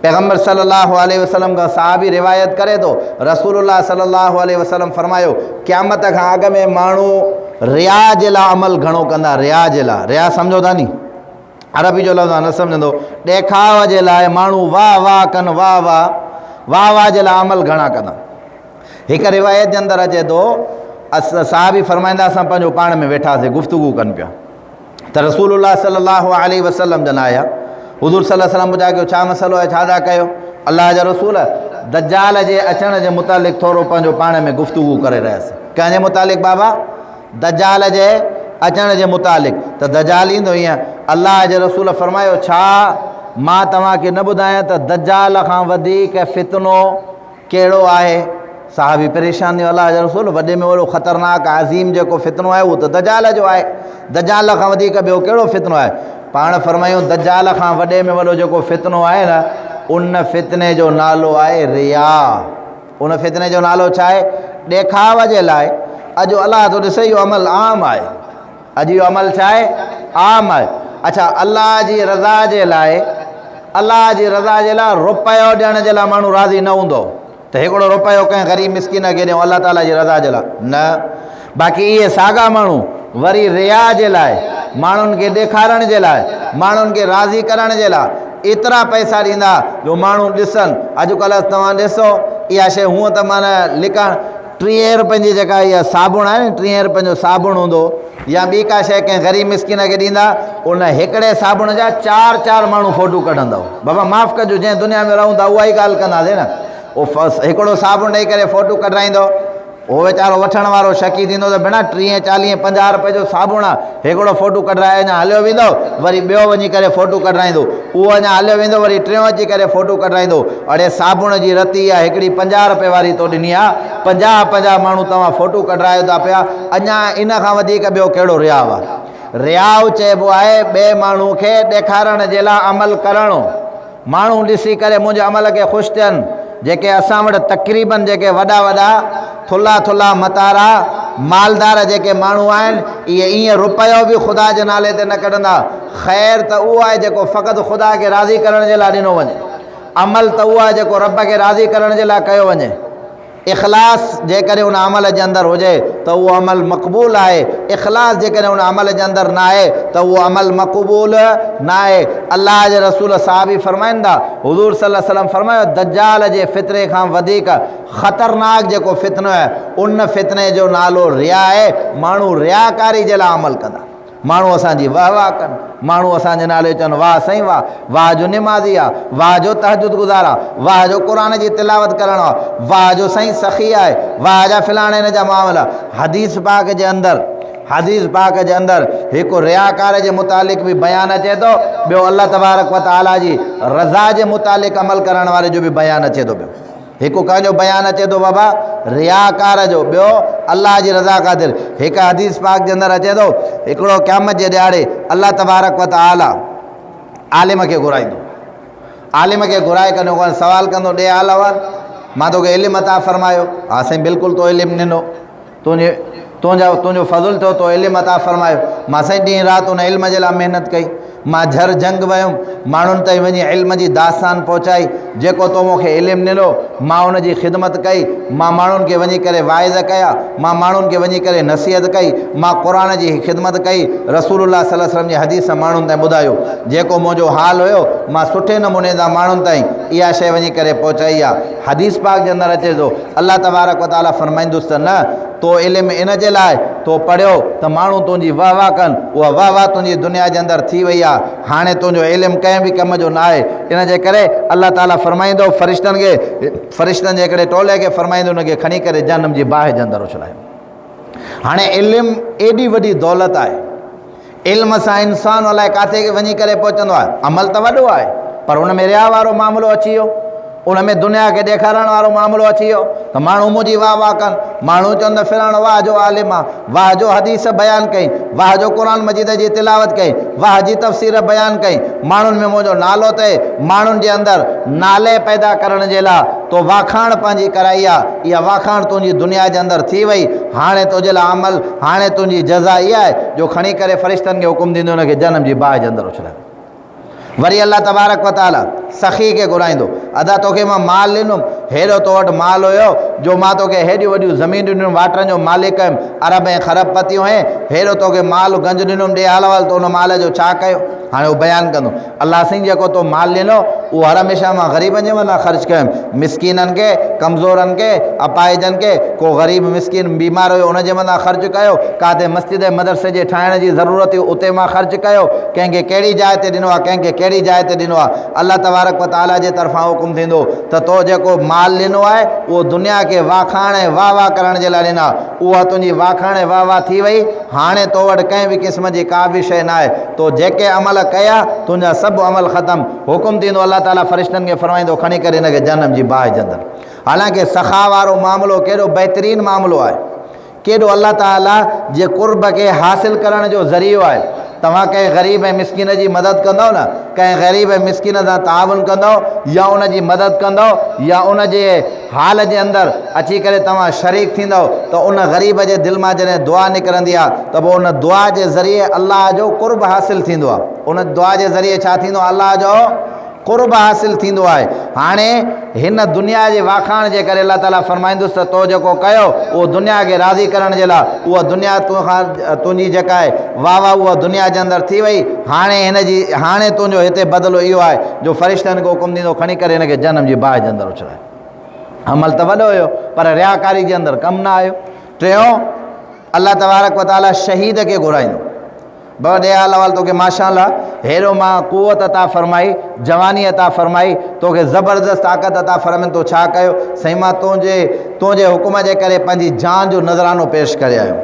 पैगम्बर सल्लल्लाहु अलैहि वसल्लम का सहाबी रिवायत करे तो रसूलुल्लाह सल्लल्लाहु अलैहि वसल्लम फरमायो क़यामत खां अॻु में माण्हू रिया जे लाइ अमल घणो कंदा। रिया जे लाइ, रिया सम्झो था नी, अरबी जो लफ़्ज़ न सम्झंदो, ॾेखाव जे लाइ माण्हू वाह वाह कनि, वाह वाह वाह वाह जे लाइ अमल घणा कंदा। हिकु रिवायत जे अंदरि अचे थो सहाबी फरमाईंदा असां पंहिंजो पाण में वेठासीं गुफ़्तगू कनि पिया त रसूलुल्लाह सल्लल्लाहु अलैहि वसल्लम जन आया। हुज़ूर सल्लल्लाहु अलैहि वसल्लम पुछा कयो छा मसइलो आहे, छा था कयो? अल्लाह जा रसूल दज्जाल जे अचण जे मुतालिक़ थोरो पंहिंजो पाण में गुफ़्तगू करे रहियासीं। कंहिंजे मुतालिक़ बाबा? दज्जाल जे अचण जे मुतालिक़। त दज्जाल ईंदो ईअं। अल्लाह जे रसूल फरमायो छा मां तव्हांखे न ॿुधायां त दज्जाल खां वधीक फितनो कहिड़ो आहे? साहबी परेशान थियो, अल्लाह जा रसूल वॾे में वॾो ख़तरनाक अज़ीम जेको फितनो आहे उहो त दज्जाल जो आहे, दज्जाल खां वधीक ॿियो कहिड़ो फितनो आहे? पाण फरमायूं दज्जाल खां वॾे में वॾो जेको फितनो आहे न, उन फितने जो नालो आहे रिया। उन फितने जो नालो छा आहे? ॾेखाव जे लाइ। अॼु अलाह तो ॾिसे इहो अमल आम आहे, अॼु इहो अमल छा आहे? आम आहे। अच्छा, अल्लाह जी रज़ा जे लाइ, अल्लाह जी रज़ा जे लाइ रुपयो ॾियण जे लाइ माण्हू राज़ी न हूंदो त हिकिड़ो रुपयो कंहिं ग़रीब मिसकिन खे ॾियूं अल्लाह ताला जी रज़ा जे लाइ न। बाक़ी इहे साॻा माण्हू वरी रिया जे लाइ, माण्हुनि खे ॾेखारण जे लाइ, माण्हुनि खे राज़ी करण जे लाइ एतिरा पैसा ॾींदा जो माण्हू ॾिसनि। अॼुकल्ह तव्हां ॾिसो इहा शइ हूअं त माना लिकणु 30 रुपयनि जी जेका इहा साबुण आहे न, 30 रुपयनि जो साबुण हूंदो या ॿी का शइ कंहिं ग़रीब मिसकिन खे ॾींदा, उन हिकिड़े साबुण जा 4-4 माण्हू फ़ोटू कढंदव। बाबा माफ़ु कजो, जंहिं दुनिया में रहूं था उहा ई ॻाल्हि कंदासीं न। उहो हिकिड़ो साबुण ॾेई करे फ़ोटू कढाईंदो, उहो वीचारो वठण वारो शकी थींदो त भेण 30, 40, 50 रुपए जो साबुण आहे, हिकिड़ो फ़ोटू कढाए अञा हलियो वेंदो, वरी ॿियो वञी करे फ़ोटू कढाईंदो, उहो अञा हलियो वेंदो, वरी टियों अची करे फ़ोटू कढाईंदो। अड़े साबुण जी रती आहे हिकिड़ी 50 रुपए वारी तो ॾिनी आहे, 50 माण्हू तव्हां फ़ोटू कढायो था पिया, अञा इन खां वधीक ॿियो कहिड़ो रियाव आहे? रियाव चइबो आहे ॿिए माण्हू खे ॾेखारण जे लाइ अमल करणो। माण्हू ॾिसी करे मुंहिंजे अमल खे ख़ुशि थियनि। जेके असां वटि तक़रीबन जेके वॾा वॾा थुल्हा थुल्हा मतारा मालदार जेके माण्हू आहिनि, इहे ईअं रुपयो बि ख़ुदा जे नाले ते न कढंदा। ख़ैर त उहो आहे जेको फ़क़ति ख़ुदा खे राज़ी करण जे लाइ ॾिनो वञे, अमल त उहो आहे जेको रब खे राज़ी करण जे लाइ कयो वञे। इख़लास जेकॾहिं उन अमल जे अंदरि हुजे त उहो अमल मक़बूल आहे, इख़लास जेकॾहिं उन अमल जे अंदरि न आहे त उहो अमल मक़बूल न आहे। अल्लाह जे रसूल साहबी फरमाईंदा, हुज़ूर सल्लल्लाहु अलैहि वसल्लम फरमायो दज्जाल जे फितरे खां वधीक ख़तरनाक जेको फितनो आहे उन फितने जो नालो रिया आहे। माण्हू रियाकारी जे लाइ अमल कंदा, माण्हू असांजी वाह वाह कनि, माण्हू असांजे नाले चवनि वाह साईं वाह, वाह जो निमाज़ी आहे, वाह जो तहजुद गुज़ार आहे, वाह जो क़ुर जी तिलावत करणु आहे, वाह जो साईं सखी आहे, वाह जा फ़लाणे हिन जा मामला। हदीस पाक जे अंदरि हिकु रियाकार जे मुतालिक़ बि बयानु अचे थो, ॿियो अल्लाह तबारक व तआला जी रज़ा जे मुतालिक़ अमल करण वारे जो बि बयानु अचे थो पियो। हिकु कंहिंजो बयानु अचे थो बाबा रियाकार जो, ॿियो अल्लाह जी रज़ा ख़ातिर। हिकु हदीस पाक जे अंदरि अचे थो हिकिड़ो क़यामत जे ॾियारे अल्लाह तबारक व तआला आलिम खे घुराईंदो, आलिम खे घुराए करे सवाल कंदो, ॾे हाल अहवाल, मां तोखे इल्मु अता फरमायो? हा साईं बिल्कुलु तो इल्मु ॾिनो, तुंहिंजो फज़ुल थियो, तो इल्मु अता फरमायो। मां साईं ॾींहुं राति उन इल्म जे लाइ महिनत कई, मां झर जंग वियुमि, माण्हुनि ताईं वञी इल्म जी दास्तान पहुचाई, जेको तो मूंखे इल्मु ॾिनो मां उन जी ख़िदमत कई, मां माण्हुनि खे वञी करे वाइज़ कया, मां माण्हुनि खे वञी करे नसीहत कई, मां क़ुर जी ख़िदमत कई, रसूलुल्लाह सल्लल्लाहु अलैहि वसल्लम जी हदीस माण्हुनि ताईं ॿुधायो, जेको मुंहिंजो हाल हुयो मां सुठे नमूने सां माण्हुनि ताईं इहा शइ वञी करे पहुचाई आहे। हदीस पाक जे अंदरि अचे थो अल्लाह तबारक व तआला फरमाईंदुसि त न तो इल्मु इन जे लाइ तो पढ़ियो त माण्हू तुंहिंजी वाह वाह कनि, उहा वाह वाह तुंहिंजी दुनिया जे अंदरि थी वई आहे। हाणे तुंहिंजो इल्मु कंहिं बि कम जो न आहे, इन जे करे अल्लाह ताला फरमाईंदो फ़रिश्तनि जे हिकिड़े टोले खे फरमाईंदो उनखे खणी करे जहन्नम जी बाहि जे अंदरि उछलायो। हाणे इल्मु एॾी वॾी दौलत आहे, इल्म सां इंसान अलाए किथे वञी करे पहुचंदो आहे। अमल त वॾो आहे पर उन में रिया वारो मामिलो अची वियो, उन में दुनिया खे ॾेखारण वारो मामिलो अची वियो त माण्हू मुंहिंजी वाह वाह कनि, माण्हू चवनि त फ़लाणो वाह जो आलिम आहे, वाह जो हदीस बयानु कई, वाह जो क़ुर मजीद जी तिलावत कई, वाह जी तफ़सीर बयानु कई, माण्हुनि में मुंहिंजो नालो थिए, माण्हुनि जे अंदरि नाले पैदा करण जे लाइ तो वाखाण पंहिंजी कराई आहे। इहा वाखाण तुंहिंजी दुनिया जे अंदरि थी वई, हाणे तुंहिंजे लाइ अमल, हाणे तुंहिंजी जज़ा इहा आहे जो खणी करे फ़रिश्तनि खे हुकुम ॾींदो उनखे जहन्नम जी बाहि जे अंदरि उछलायो। वरी अल्लाह तबारक व तआला सखी के घुराईंदो। अदा तोखे मां माल ॾिनुमि, हेॾो तो वटि माल हुयो जो मां तोखे हेॾियूं वॾियूं ज़मीन ॾिनुमि, वाटरनि जो मालिक हुयमि, अरब ऐं ख़रब पतियूं हुई, हेॾो तोखे माल गंज ॾिनुमि, ॾे हाल वाल, तो उन माल जो छा कयो? हाणे उहो बयानु कंदो। अलाह साईं जेको तो माल ॾिनो उहो हर हमेशह मां ग़रीबनि जे मथां ख़र्चु कयुमि, मिसकीननि खे, कमज़ोरनि खे, अपाहिजनि खे, को ग़रीब मिसकीन बीमार हुयो उनजे मथां ख़र्चु कयो, काथे मस्जिद मदरसे जे ठाहिण जी ज़रूरत हुई उते मां ख़र्चु कयो, कंहिंखे कहिड़ी जाइ ते ॾिनो आहे, कंहिंखे कहिड़ी जाइ ते ॾिनो आहे। अलाह तबारक व तआला जे तरफ़ां हुकुम थींदो त तो जेको माल ॾिनो आहे उहो दुनिया खे वाखाण ऐं वाह वाह करण जे लाइ ॾिना, उहा तुंहिंजी वाखाण ऐं वाह वाह थी वई। हाणे तो वटि कंहिं बि क़िस्म जी का बि शइ न आहे, तो जेके अमल कया तुंहिंजा सभु अमल ख़तमु। हुकुम थींदो, अलाह ताला फ़रिश्तनि खे फरमाईंदो खणी करे हिनखे जनम जी बाहि जे अंदरि। हालांकि सखा वारो मामिलो केॾो बहितरीनु मामिलो आहे, केॾो अलाह ताला जे कुर्ब खे हासिल करण जो ज़रियो आहे। तव्हां कंहिं ग़रीब ऐं मिसकिन जी मदद कंदव न, कंहिं ग़रीब ऐं मिसकिन सां ताउन कंदव या उन जी मदद कंदव या उन जे हाल जे अंदरि अची करे तव्हां शरीक थींदव, त उन ग़रीब जे दिलि मां जॾहिं दुआ निकिरंदी आहे त पोइ उन दुआ जे ज़रिए अलाह जो कुर्ब हासिल थींदो आहे। उन दुआ जे ज़रिए छा थींदो आहे? अलाह जो कुर्ब हासिल थींदो आहे। हाणे हिन दुनिया जे वाखाण जे करे अलाह ताला फरमाईंदुसि त तो जेको कयो उहो दुनिया खे राज़ी करण जे लाइ, उहा दुनिया तोखां तुंहिंजी जेका आहे वाह वाह उहा दुनिया जे अंदरि थी वई। हाणे तुंहिंजो हिते बदिलो इहो आहे जो फ़रिश्तनि खे हुकुम ॾींदो खणी करे हिनखे जनम जी बाहि जे अंदरि उछलाए। अमल त वॾो हुयो पर रियाकारी जे अंदरि कमु न आयो। टियों, अलाह तबारक व तआला शहीद खे घुराईंदो। ॾे हाल वाल तोखे माशाअल्लाह हेॾो मां कुवत अता फरमाई, जवानी अता फरमाई, तोखे ज़बरदस्त ताक़त अता फरमाई, तो छा कयो? साईं मां तुंहिंजे हुकुम जे करे पंहिंजी जान जो नज़रानो पेश करे आयो।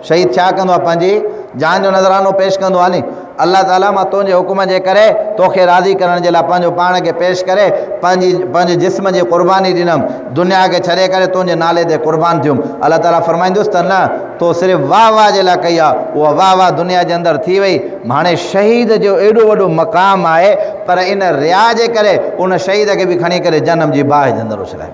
शहीद छा कंदो आहे? पंहिंजी जान जो नज़रानो पेश कंदो आहे नी। अल्लाह ताला मां तुंहिंजे हुकुम जे करे तोखे राज़ी करण जे लाइ पंहिंजो पाण खे पेश करे पंहिंजे जिस्म जी क़ुर्बानी ॾिनमि, दुनिया खे छॾे करे तुंहिंजे नाले ते क़ुर्बान थियुमि। अल्लाह ताला फरमाईंदुसि त न, तो सिर्फ़ु वाह वाह जे लाइ कई आहे, उहा वाह वाह दुनिया जे अंदरि थी वई। हाणे शहीद जो एॾो वॾो मक़ाम आहे, पर इन रिया जे करे उन शहीद खे बि खणी करे जनम जी बाहि जे अंदरि उछलाए।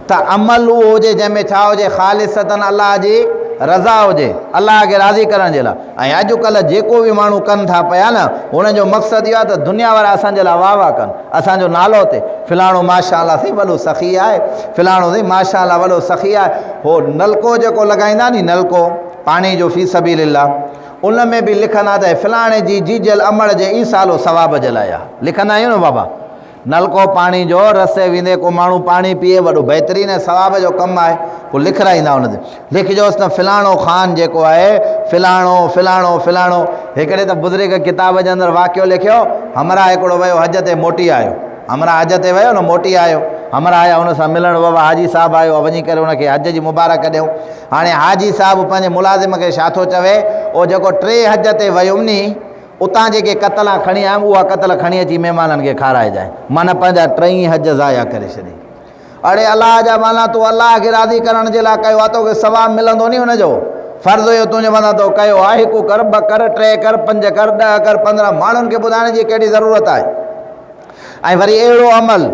त अमल उहो हुजे जंहिंमें छा हुजे? ख़ालिसतन अलाह जी रज़ा हुजे, अलाह खे राज़ी करण जे लाइ। ऐं अॼुकल्ह जेको बि माण्हू कनि था पिया न, हुनजो मक़सदु इहो आहे त दुनिया वारा असांजे लाइ वाह वाह कनि, असांजो नालो थिए, फ़िलाणो माशाअल्लाह साईं वॾो सखी आहे, फ़िलाणो साईं माशाअल्लाह वॾो सखी आहे। हो नलको जेको लॻाईंदा नी, नलको पाणी जो फ़ी सबीलिल्लाह, उन में बि लिखंदा त फ़िलाणे जी जीजल अमड़ जे ई सालो सवाब जे लाइ आहे। लिखंदा आहियूं न बाबा, नलको पाणी जो रस्ते वेंदे को माण्हू पाणी पीए, वॾो बहितरीनु ऐं सवाब जो कमु आहे, पोइ लिखाईंदा हुन ते लिखिजोसि त फ़िलाणो ख़ान जेको आहे फ़िलाणो फ़िलाणो फ़िलाणो। हिकिड़े त बुज़ुर्ग किताब जे अंदरि वाक़ियो लिखियो, हमरा हिकिड़ो वियो हज ते मोटी आयो, हमरा हज ते वियो न मोटी आयो, हमरा आया हुन सां मिलणु, बाबा हाजी साहबु आयो, वञी करे हुनखे हज जी मुबारक ॾियूं। हाणे हाजी साहबु पंहिंजे मुलाज़िम खे छा थो चवे, उहो जेको 3 हज ते वियुमि नी, उतां जेके कतला खणी आयुमि उहा कतल खणी अची महिमाननि खे खाराइजांइ, माना पंहिंजा 3 हज ज़ाया करे छॾी। अड़े अलाह जा माना तूं अलाह खे राज़ी करण जे लाइ कयो आहे, तोखे सवाबु मिलंदो नी हुनजो। फ़र्ज़ु हुयो तुंहिंजे मथां तो कयो आहे, 1 कर 2 कर 3 कर 5 कर 10 कर 15, माण्हुनि खे ॿुधाइण जी कहिड़ी ज़रूरत आहे। ऐं वरी अहिड़ो अमल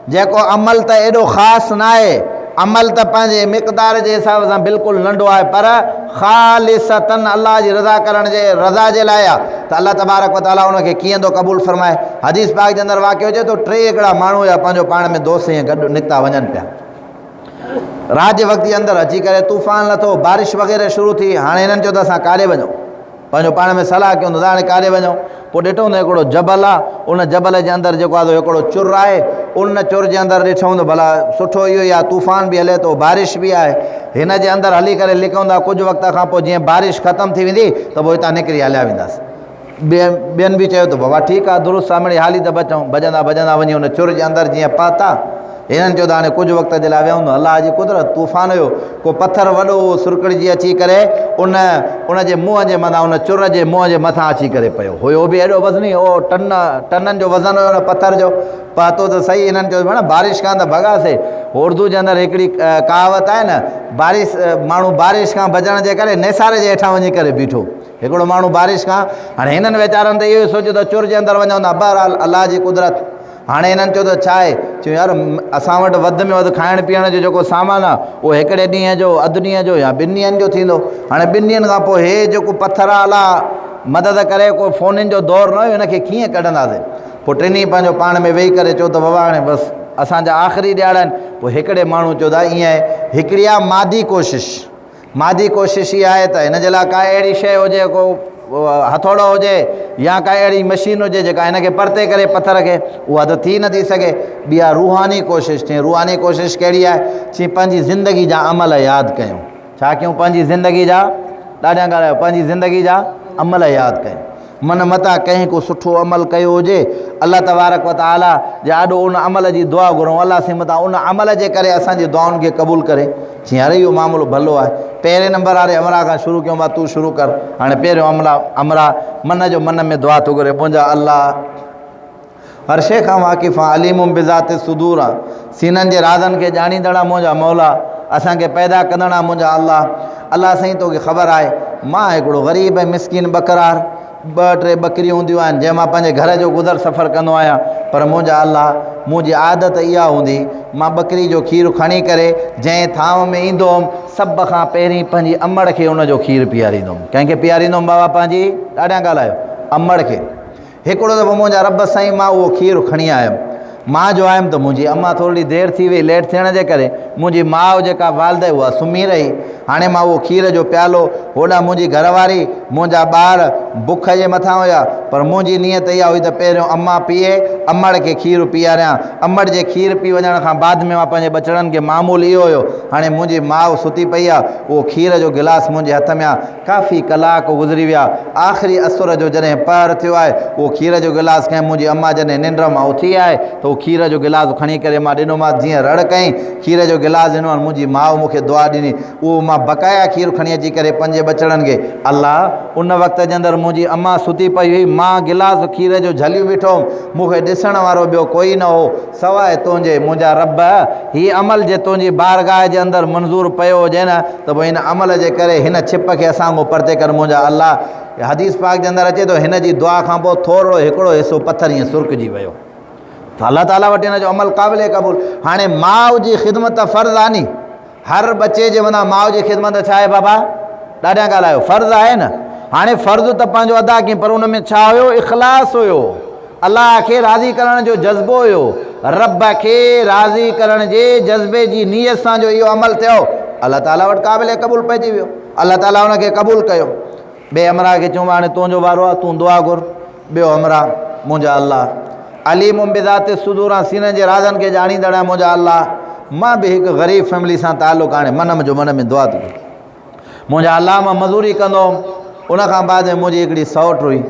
जेको अमल त एॾो ख़ासि न आहे, अमल त पंहिंजे मिक़दार जे हिसाब सां बिल्कुलु नंढो आहे, पर ख़ालिसतन अलाह जी रज़ा जे लाइ आहे। त अलाह तबारक व तआला उनखे कीअं थो क़बूल फरमाए। हदीस पाक जे अंदरि वाक़ियो हुजे तो 3 हिकिड़ा माण्हू हुया, पंहिंजो पाण में दोस्त ईअं गॾु निकिता वञनि पिया। राति जे वक़्त जे अंदरि अची करे तूफ़ान लथो, बारिश वग़ैरह शुरू थी। हाणे हिननि चयो त असां काॾे वञूं, पंहिंजो पाण में सलाह कयूं त हाणे काॾे वञूं। पोइ ॾिठो त हिकिड़ो जबल आहे, उन जबल जे अंदरि जेको आहे हिकिड़ो चुर आहे, उन चुर जे अंदरि ॾिठूं त भला सुठो इहो ई आहे, तूफ़ान बि हले थो, बारिश बि आहे, हिन जे अंदरि हली करे लिखूं था कुझु वक़्त खां पोइ जीअं बारिश ख़तमु थी वेंदी त पोइ हितां निकिरी हलिया वेंदासीं। ॿियनि बि चयो त बाबा ठीकु आहे, दुरुस्त आहे, मिड़ी हाली त बचूं, भॼंदा भॼंदा वञी हुन चुर जे अंदरि जीअं पहुता। हिननि चयो त हाणे कुझु वक़्त जे लाइ विहूं, अलाह जी कुदरत, तूफ़ान हुयो, को पथर वॾो सुरकड़िजी अची करे उन जे मुंहं जे मथां, उन चुर जे मुंहं जे मथां अची करे पियो। हुयो बि एॾो वज़नी, उहो टननि जो वज़न हुयो उन पथर जो। पतो त सही, हिननि चयो भेण बारिश खां त भॻासीं। उर्दू जे अंदरि हिकिड़ी कहावत आहे न, माण्हू बारिश खां बचण जे करे नेसारे जे हेठां वञी करे बीठो। हिकिड़ो माण्हू बारिश खां, हाणे हिननि वीचारनि त इहो ई सोचियो त चुर जे अंदरि वञूं था, बहरहाल अलाह जी कुदरत। हाणे हिननि चयो त छा आहे, चयो यार असां वटि वधि में वधि खाइण पीअण जो जेको सामान आहे उहो हिकिड़े ॾींहं जो, अधु ॾींहं जो या 2 ॾींहंनि जो थींदो। हाणे 2 ॾींहंनि खां पोइ हे जेको पथर अलाह मदद करे, को फ़ोनुनि जो दौरु न हुयो, हिनखे कीअं कढंदासीं। पोइ टिनी पंहिंजो पाण में वेही करे चओ त बाबा हाणे बसि असांजा आख़िरी ॾियारा आहिनि। पोइ हिकिड़े माण्हू चओ था ईअं आहे, हिकिड़ी आहे मादी कोशिश इहा आहे त हिन जे लाइ का अहिड़ी शइ हुजे, को हथौड़ो हुजे या का अहिड़ी मशीन हुजे जेका हिनखे परते करे पथर खे, उहा त थी नथी सघे। ॿी आहे रूहानी कोशिशि। चई रूहानी कोशिशि कहिड़ी आहे? चई पंहिंजी ज़िंदगी जा अमल यादि कयूं। छा कयूं? पंहिंजी ज़िंदगी जा, ॾाढा ॻाल्हायो, पंहिंजी ज़िंदगी जा अमल यादि कयूं। मन मता कंहिं को सुठो अमल कयो हुजे, अलाह तबारक व तआला जे ॾाढो उन अमल जी दुआ घुरूं, अलाह से मता उन अमल जे करे असांजी दुआउनि खे क़बूल करे। जीअं अरे इहो मामिलो भलो आहे। पहिरें नंबर वारे अमरा खां शुरू कयूं, मां तूं शुरू कर। हाणे पहिरियों अमरा मन में दुआ थो करे, मुंहिंजा अलाह हर शइ खां वाक़िफ़ आहे, अलीमुम बिज़ाति सुदूर आहे, सीननि जे राज़नि खे ॼाणींदड़ आहे मुंहिंजा मौला, असांखे पैदा कंदड़ आहे मुंहिंजा अलाह। अलाह साईं तोखे ख़बर आहे मां हिकिड़ो ग़रीब ऐं मिसकिन बकरार, 2-3 ॿकरियूं हूंदियूं आहिनि जंहिं मां पंहिंजे घर जो गुज़र सफ़र कंदो आहियां। पर मुंहिंजा अलाह, मुंहिंजी आदत इहा हूंदी, मां ॿकरी जो खीरु खणी करे जंहिं थांव में ईंदो हुउमि, सभ खां पहिरीं पंहिंजी अमड़ खे उनजो खीरु पीआरींदो हुउमि। कंहिंखे पीआरींदो हुउमि बाबा? पंहिंजी, ॾाढा ॻाल्हायो, अमड़ खे। हिकिड़ो दफ़ो मुंहिंजा रब साईं मां उहो खीरु खणी आयुमि। मां जो आयुमि त मुंहिंजी अम्मा थोरी देरि थी वई, लेट थियण जे करे मुंहिंजी माउ जेका वालदे उहा सुम्ही रही। हाणे मां उहो खीर जो प्यालो, होॾां मुंहिंजी घरवारी, मुंहिंजा ॿार बुख जे मथां हुया, पर मुंहिंजी नियत इहा हुई त पहिरियों अम्मा पीए, अमड़ खे खीरु पीआरियां। अमड़ जे खीरु पी वञण खां बाद में मां पंहिंजे बचड़नि खे मामूल इहो हुयो, हाणे मुंहिंजी माउ सुती पई आहे, उहो खीर जो गिलास मुंहिंजे हथ में आहे। काफ़ी कलाक गुज़री विया, आख़िरी असुर जो जॾहिं पहर थियो आहे, उहो खीर जो गिलास कंहिं मुंहिंजी अम्मा जॾहिं निंड मां उथी आहे त उहो खीर जो गिलास खणी करे मां ॾिनोमांसि। जीअं रड़ कई, खीर जो गिलास ॾिनो, मुंहिंजी माउ मूंखे दुआ ॾिनी, उहो मां बक़ाया खीरु खणी अची करे पंहिंजे बचड़नि खे। अलाह, उन वक़्त जे अंदरि मुंहिंजी अम्मा सुती पई हुई, मां गिलास खीर जो झलियूं बीठो हुउमि, मूंखे ॾिसण वारो ॿियो कोई न हो सवाइ तुंहिंजे। मुंहिंजा रब, हीअ अमल जे तुंहिंजी बारगाह जे अंदरि मंज़ूरु पियो हुजे न, त पोइ हिन अमल जे करे हिन छिप खे असांखां परते कर मुंहिंजा अलाह। हदीस पाक जे अंदरि अचे थो, हिन जी दुआ खां पोइ थोरो हिकिड़ो हिसो पथर ईअं सुरकिजी वियो, त अलाह ताला वटि हिन जो अमल क़ाबिल क़बूल। हाणे माउ जी ख़िदमत फ़र्ज़ु आहे नी, हर बचे जे मथां माउ जी ख़िदमत छा आहे बाबा? ॾाढा ॻाल्हायो, फ़र्ज़ु आहे न। हाणे फ़र्ज़ु त पंहिंजो अदा कयूं, पर उन में छा हुयो? इख़लास हुयो, अलाह खे राज़ी करण जो जज़्बो हुयो, रब खे राज़ी करण जे जज़्बे जी नियत सां जो इहो अमल थियो, अलाह ताला वटि क़ाबिल क़बूल पइजी वियो। अलाह ताला हुनखे क़बूल कयो। ॿिए अमरा खे चऊं हाणे तुंहिंजो वारो आहे, तूं दुआ घुर। ॿियो अमरा, मुंहिंजा अलाह, अलीमुम बिज़ाति सुदूर आहे, सीननि जे राज़नि खे ॼाणींदड़ आहे मुंहिंजा अलाह। मां बि हिकु ग़रीब फैमिली सां तालुक़ु, हाणे मन में दुआ थी मुंहिंजा अलाह। मां मज़ूरी कंदो हुउमि, उनखां बाद में मुंहिंजी हिकिड़ी सौट हुई,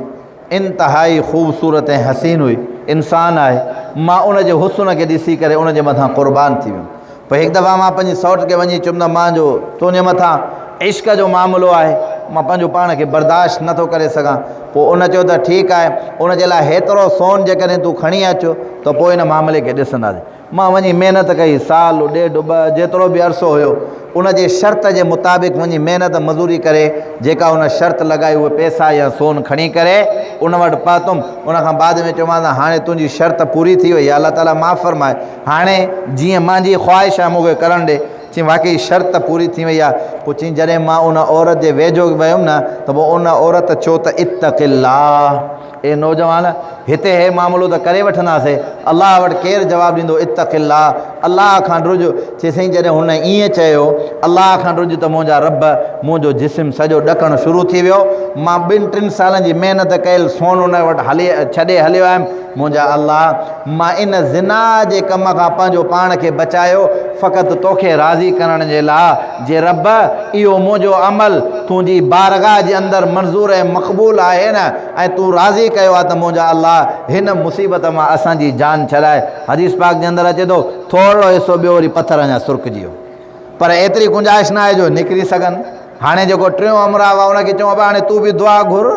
इंतिहाई ख़ूबसूरत ऐं हसीन हुई, इंसान आहे। मां उनजे हुस्न खे ॾिसी करे उनजे मथां क़ुर्बान थी वियुमि। पोइ हिकु दफ़ा मां पंहिंजी सौट खे वञी चुमंदुमि, मां जो तुंहिंजे मथां इश्क जो मामिलो आहे, मां पंहिंजो पाण खे बर्दाश्त नथो करे सघां। पोइ उन चयो त ठीकु आहे, उन जे लाइ हेतिरो सोन जेकॾहिं तूं खणी अचो त पोइ हिन मामले खे ॾिसंदासीं। मां वञी महिनत कई, साल 1.5 2 जेतिरो बि अरसो हुयो, उन जे शर्त जे मुताबिक़ वञी महिनत मज़ूरी करे जेका उन शर्त लॻाई, उहे पैसा या सोन खणी करे उन वटि पहुतुमि। उनखां बाद में चयोमांसि हाणे तुंहिंजी शर्त पूरी थी वई आहे, अलाह ताला माफ़ फरमाए, हाणे जीअं मुंहिंजी ख़्वाहिश आहे मूंखे करणु ॾे। चई वाक़ई शर्त पूरी थी वई आहे। पोइ चई जॾहिं मां उन औरत जे वेझो वियुमि न, त पोइ उन औरत चयो त इत्तक़िल्लाह, ए नौजवान, हिते हे मामिलो त करे वठंदासीं, अलाह वटि केरु जवाबु ॾींदो? इत्तक़िल्लाह, अलाह खां डुज। चई साईं जॾहिं हुन ईअं चयो अलाह खां डुज, त मुंहिंजा रब, मुंहिंजो जिस्म सॼो ॾकणु शुरू थी वियो। मां 2-3 सालनि जी महिनत कयल सोन उन वटि छॾे हलियो आयुमि। मुंहिंजा अलाह, मां इन ज़िना जे कम खां पंहिंजो पाण खे बचायो फ़क़ति तोखे राज़ी करण जे लाइ। जे रब, इहो मुंहिंजो अमल तुंहिंजी बारगाह जे अंदरि मंज़ूर ऐं मक़बूल आहे न, ऐं तूं राज़ी कयो आहे, त मुंहिंजा अलाह हिन मुसीबत मां असांजी जान छॾाए। हदीस पाक जे अंदरि अचे थो, थोरो हिसो ॿियो वरी पथर अञा सुरकिजी वियो, पर एतिरी गुंजाइश न आहे जो निकिरी सघनि। हाणे जेको टियों अमरा हुआ, उनखे चऊं हाणे तूं बि दुआ घुर,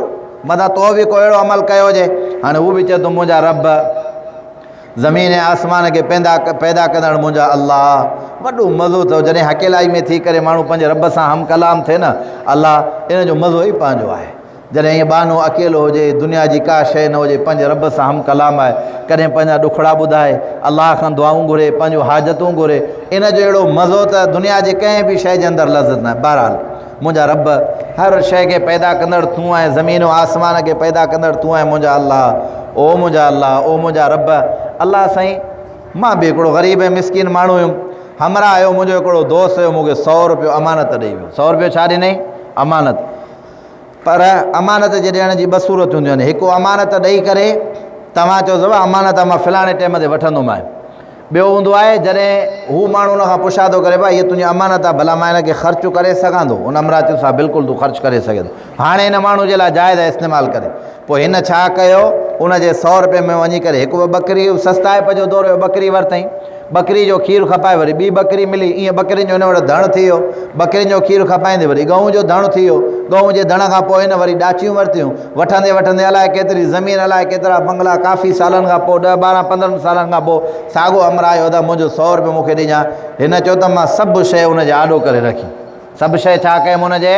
मथां तो बि को अहिड़ो अमल कयो हुजे। हाणे हू बि चए थो मुंहिंजा रब, ज़मीन ऐं आसमान खे पैदा कंदड़ मुंहिंजा अलाह। वॾो मज़ो अथव जॾहिं अकेलाई में थी करे माण्हू पंहिंजे रब सां हम कलाम थिए न, अलाह इन जो मज़ो ई पंहिंजो आहे। जॾहिं ईअं बानो अकेलो हुजे, दुनिया जी का शइ न हुजे, पंहिंजे रब सां हम कलाम आहे, कॾहिं पंहिंजा ॾुखड़ा ॿुधाए, अलाह खां दुआऊं घुरे, पंहिंजूं हाजतूं घुरे, इन जो अहिड़ो मज़ो त दुनिया जे कंहिं बि शइ जे अंदरि लज़त न आहे। बहरहाल मुंहिंजा रब हर शइ खे पैदा कंदड़ तूं आहे, ज़मीन आसमान खे पैदा कंदड़ तूं आहे मुंहिंजा अलाह, ओ मुंहिंजा अलाह, ओ मुंहिंजा रब। अलाह साईं, मां बि हिकिड़ो ग़रीब ऐं मिसकिन माण्हू हुयुमि, हमरा आयो मुंहिंजो हिकिड़ो दोस्त हुयो, मूंखे 100 रुपयो अमानत ॾेई वियो। 100 रुपयो छा ॾिनई? अमानत। पर अमानत जे ॾियण जी 2 सूरतूं हूंदियूं आहिनि। हिकु अमानत ॾेई करे तव्हां चओ अमानत मां फलाणे टाइम ते वठंदोमांइ। ॿियो हूंदो आहे जॾहिं हू माण्हू उन खां पुछा थो करे, भाई हीअ तुंहिंजी अमानत आहे, भला मां हिन खे ख़र्चु करे सघां थो? उन अमरात सां बिल्कुलु तूं ख़र्चु करे सघे थो। हाणे हिन माण्हू जे लाइ जाइज़ आहे इस्तेमालु करे। पोइ हिन छा कयो, उन जे 100 रुपये में वञी करे हिकु बकरी सस्ताइप जो दौर हुयो, बकरी वरितईं। बकरी जो खीरु खपाए, वरी ॿी बकरी मिली, ईअं बकरियुनि जो हिन वटि धण थी वियो। बकरियुनि जो खीरु खपाईंदे वरी गऊं जो धण थी वियो। गऊं जे धण खां पोइ हिन वरी ॾाचियूं वरितियूं। वठंदे वठंदे अलाए केतिरी ज़मीन, अलाए केतिरा बंगला, काफ़ी सालनि खां पोइ 10, 12, 15 सालनि खां पोइ साॻियो अमर आयो त मुंहिंजो 100 रुपयो मूंखे ॾिजां। हिन चयो त मां सभु शइ उनजे आॾो करे रखी। सभु शइ छा कयमि? उनजे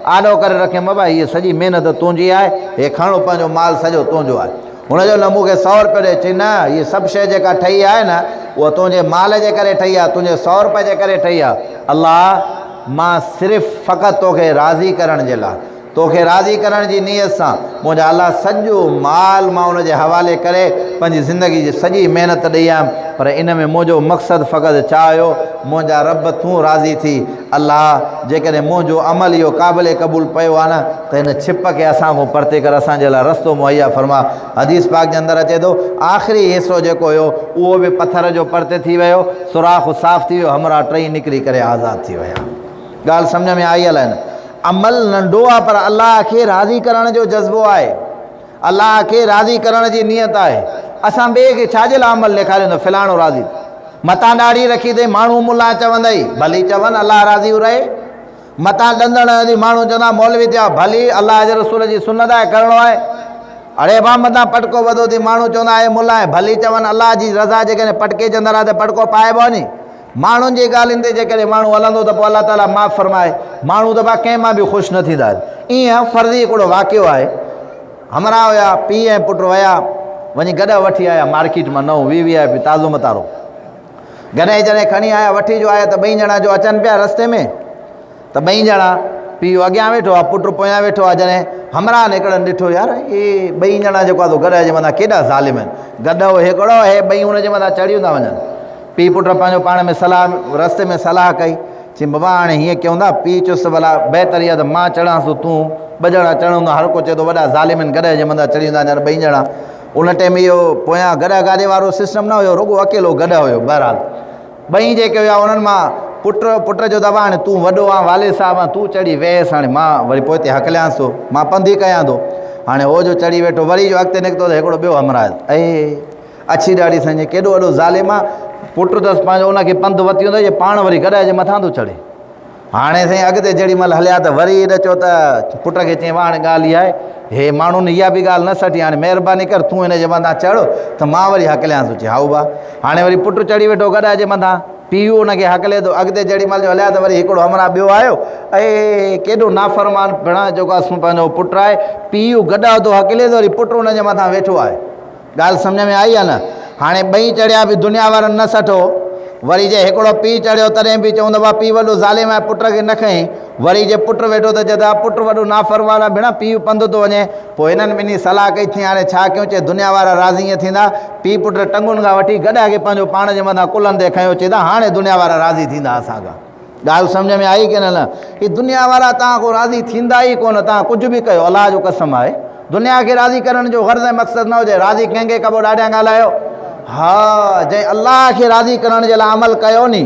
आॾो करे रखियमि। बाबा हीअ सॼी महिनत तुंहिंजी आहे, हे खणो पंहिंजो माल सॼो तुंहिंजो आहे। हुनजो न मूंखे 100 रुपयो ॾे। चई न, हीअ सभु शइ जेका ठही आहे न, उहा तुंहिंजे माल जे करे ठही आहे, तुंहिंजे 100 रुपये जे करे ठही आहे। अलाह, मां सिर्फ़ु फ़क़ति तोखे राज़ी करण जे लाइ, तोखे राज़ी करण जी नीयत सां मुंहिंजा अलाह सॼो माल मां उनजे हवाले करे पंहिंजी ज़िंदगी जी सॼी महिनत ॾेई आयुमि। पर इन में मुंहिंजो मक़सदु फ़क़ति छा हुयो? मुंहिंजा रब तूं राज़ी थी। अलाह, जेकॾहिं मुंहिंजो अमल इहो क़ाबिल क़बूल पियो आहे न, त हिन छिप खे असां खां परते कर, असांजे लाइ रस्तो मुहैया फरमा। हदीस पाक जे अंदरि अचे थो, आख़िरी हिसो जेको हुयो उहो बि पथर जो परते थी वियो, सुराख़ साफ़ थी वियो, हमरा 3 निकिरी करे आज़ादु थी विया। ॻाल्हि सम्झ में आई अलाए न? अमल नंढो आहे, पर अलाह खे राज़ी करण जो जज़्बो आहे, अलाह खे राज़ी करण जी नियत आहे। असां ॿिए खे छाजे लाइ अमल ॾेखारियूं त फिलाणो राज़ी? मथां ॾाढ़ी रखी अथई, माण्हू मुला चवंदई, भली चवनि, अलाह राज़ी रहे। मथां ॾंदण हली माण्हू चवंदा मौलवी थिया, भली अलाह जे रसूल जी सुन्नत आहे, करिणो आहे। अड़े भाउ, मथां पटको वधो थी, माण्हू चवंदा आहे मुला आहे, भली चवनि अलाह जी रज़ा जेकॾहिं पटके जे अंदरि आहे त पटको पाइबो नी। माण्हुनि जी ॻाल्हियुनि ते जेकॾहिं माण्हू हलंदो त पोइ अलाह ताला माफ़ फरमाए। माण्हू त भाउ कंहिं मां बि ख़ुशि न थींदा आहिनि। ईअं फर्ज़ी हिकिड़ो वाक़ियो आहे। हमरा हुया पीउ ऐं पुटु विया, वञी गॾु वठी आया मार्केट मां, नओं VIP ताज़ो मतारो। गॾु जॾहिं खणी आया, वठी जो आया त 2 ॼणा जो अचनि पिया रस्ते में, त 2 ॼणा, पीउ अॻियां वेठो आहे, पुटु पोयां वेठो आहे। जॾहिं हमरा निकिरनि ॾिठो, यार इहे 2 ॼणा जेको आहे गॾु जे मथां केॾा ज़ालिम आहिनि। गॾु हिकिड़ो, हे 2 हुनजे मथां चढ़ियूं था वञनि। पीउ पुटु पंहिंजो पाण में सलाह, रस्ते में सलाह कई। चई बाबा हाणे हीअं कयूं था। पीउ चुसि भला बहितर इहा त मां चढ़ां थो, तूं 2 ॼणा चढ़ूं था। हर को चए थो वॾा ज़ालिम आहिनि, गॾु जे मथां चढ़ी था वञनि 2 ॼणा। उन टाइम इहो पोयां गॾु गाॾे वारो सिस्टम न हुयो, रुॻो अकेलो गॾु हुयो। बहरहाल 2 जेके हुया उन्हनि मां पुट जो दवा, हाणे तूं वॾो आहे, वाले साहब आहे, तूं चढ़ी वेहसि, हाणे मां वरी पोइ हिते हकलियांसि थो, मां पंधु ई कयां थो। हाणे हो जो चढ़ी वेठो, वरी जो अॻिते निकितो त हिकिड़ो ॿियो हमरायो, अछी ॾाढी सम्झे केॾो वॾो ज़ालिम आहे। पुटु अथसि पंहिंजो, उनखे पंधु वती हूंदो, जे पाण वरी गॾु जे मथां थो चढ़े। हाणे साईं अॻिते जेॾी महिल हलिया त वरी हेॾो चयो त पुट खे चई, हाणे ॻाल्हि इहा आहे, हे माण्हुनि इहा बि ॻाल्हि न सठी, हाणे महिरबानी कर तूं हिन जे मथां चढ़ त मां वरी हकलियांसि। चई हाउ बा। हाणे वरी पुटु चढ़ी वेठो गॾु जे मथां, पीउ हुनखे हकले थो। अॻिते जेॾी महिल जो हलिया त वरी हिकिड़ो हमरा ॿियो आयो, केॾो नाफ़रमान पिणु जेको आहे पंहिंजो पुटु आहे, पीउ गॾु थो हकले थो, वरी पुटु हुनजे मथां वेठो आहे। ॻाल्हि सम्झ में आई आहे न? हाणे 2 चढ़िया बि दुनिया वारनि न सठो। वरी जे हिकिड़ो पीउ चढ़ियो तॾहिं बि चवंदो आहे पीउ वॾो ज़ालिम आहे, पुट खे न खईं। वरी जे पुटु वेठो त चए पुटु वॾो नाफ़रमान आहे, भेण पीउ पंधु थो वञे। पोइ हिननि ॿिन्ही सलाह कई थी, हाणे छा कयूं? चए दुनिया वारा राज़ी ईअं थींदा, पीउ पुटु टंगुनि खां वठी गॾु खे पंहिंजो पाण जे मथां कुलनि ते खयो। चए हाणे दुनिया वारा राज़ी थींदा असांखां। ॻाल्हि सम्झ में आई की न? हीअ दुनिया वारा तव्हां खां राज़ी थींदा ई कोन। तव्हां कुझु बि कयो, अलाह जो कसम आहे, दुनिया खे राज़ी करण जो गर्ज़ ऐं मक़सदु न हुजे। राज़ी कंहिंखे कबो? ॾाढा ॻाल्हायो। हा, जंहिं अलाह खे राज़ी करण जे लाइ अमल कयो नी,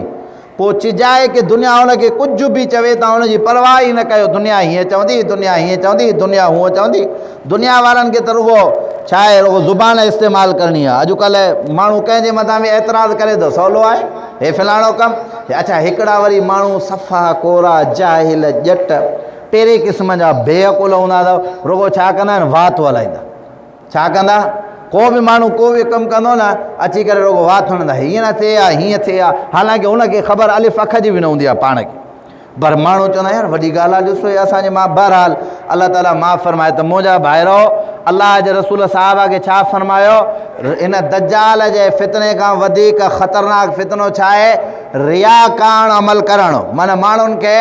पोइ चिजाए की दुनिया हुनखे कुझु बि चवे, तव्हां हुनजी परवाह ई न कयो। दुनिया हीअं चवंदी, दुनिया हीअं चवंदी, दुनिया हूअं चवंदी। दुनिया वारनि खे त रुॻो छा आहे, रुॻो ज़ुबान इस्तेमालु करणी आहे। अॼुकल्ह माण्हू कंहिंजे मथां बि एतिराज़ु करे थो, सवलो आहे, हे फलाणो कमु। अच्छा, हिकिड़ा वरी माण्हू सफ़ा कोरा जाहिल ॼट पहिरें क़िस्म जा बेअकुल हूंदा अथव, रुॻो छा कंदा आहिनि? वात हलाईंदा। छा कंदा? को बि माण्हू को बि कमु कंदो न, अची करे रुॻो वात हणंदा, हीअं न थिए आहे, हीअं थिए आहे। हालांकि हुनखे ख़बर अलिफ़ अख जी बि न हूंदी आहे पाण खे। पर माण्हू चवंदा यार वॾी ॻाल्हि आहे, ॾिसो असांजे मां बहरहाल अलाह ताला माफ़ फरमाए त मुंहिंजा भाइरो अलाह जे रसूल साहिबा खे छा फरमायो, इन दज्जाल जे फितने खां वधीक ख़तरनाक फितनो छा आहे, रिया करणु अमल करणु, माना माण्हुनि खे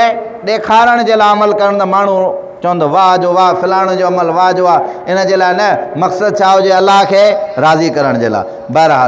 ॾेखारण जे लाइ अमल करणु। त माण्हू चवंदो वाह जो वाह फलाणे जो अमल वाह जो वाह, इन जे लाइ न, मक़सदु छा हुजे, अलाह खे राज़ी करण जे लाइ। बहरहाल